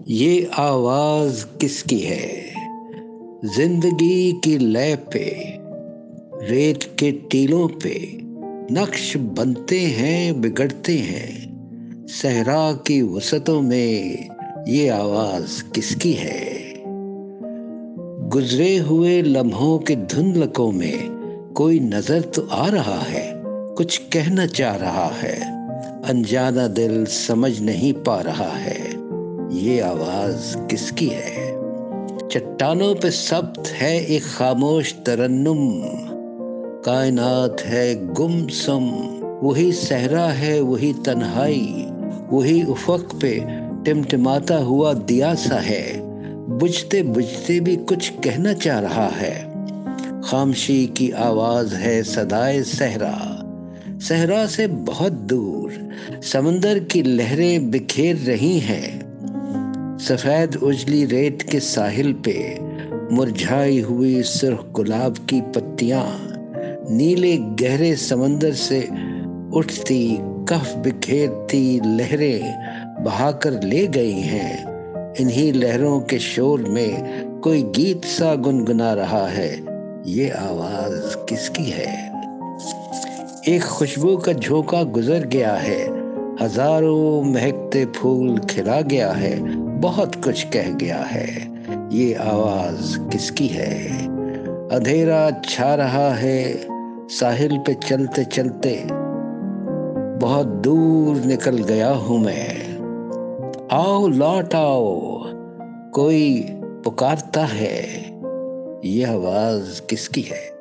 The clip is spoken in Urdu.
یہ آواز کس کی ہے؟ زندگی کی لے پہ، ریت کے ٹیلوں پہ نقش بنتے ہیں، بگڑتے ہیں۔ صحرا کی وسعتوں میں یہ آواز کس کی ہے؟ گزرے ہوئے لمحوں کے دھندلکوں میں کوئی نظر تو آ رہا ہے، کچھ کہنا چاہ رہا ہے، انجانا دل سمجھ نہیں پا رہا ہے۔ یہ آواز کس کی ہے؟ چٹانوں پہ ثبت ہے ایک خاموش ترنم، کائنات ہے گم سم، وہی صحرا ہے، وہی تنہائی، وہی افق پہ ٹمٹماتا ہوا دیا سا ہے، بجھتے بجھتے بھی کچھ کہنا چاہ رہا ہے۔ خاموشی کی آواز ہے صدائے صحرا، صحرا سے بہت دور سمندر کی لہریں بکھیر رہی ہیں۔ سفید اجلی ریت کے ساحل پہ مرجھائی ہوئی سرخ گلاب کی پتیاں نیلے گہرے سمندر سے اٹھتی کف بکھیرتی لہریں بہا کر لے گئی ہیں۔ انہی لہروں کے شور میں کوئی گیت سا گنگنا رہا ہے۔ یہ آواز کس کی ہے؟ ایک خوشبو کا جھونکا گزر گیا ہے، ہزاروں مہکتے پھول کھلا گیا ہے، بہت کچھ کہہ گیا ہے۔ یہ آواز کس کی ہے؟ اندھیرا چھا رہا ہے ساحل پہ چلتے چلتے، بہت دور نکل گیا ہوں میں، آؤ لوٹ آؤ کوئی پکارتا ہے۔ یہ آواز کس کی ہے؟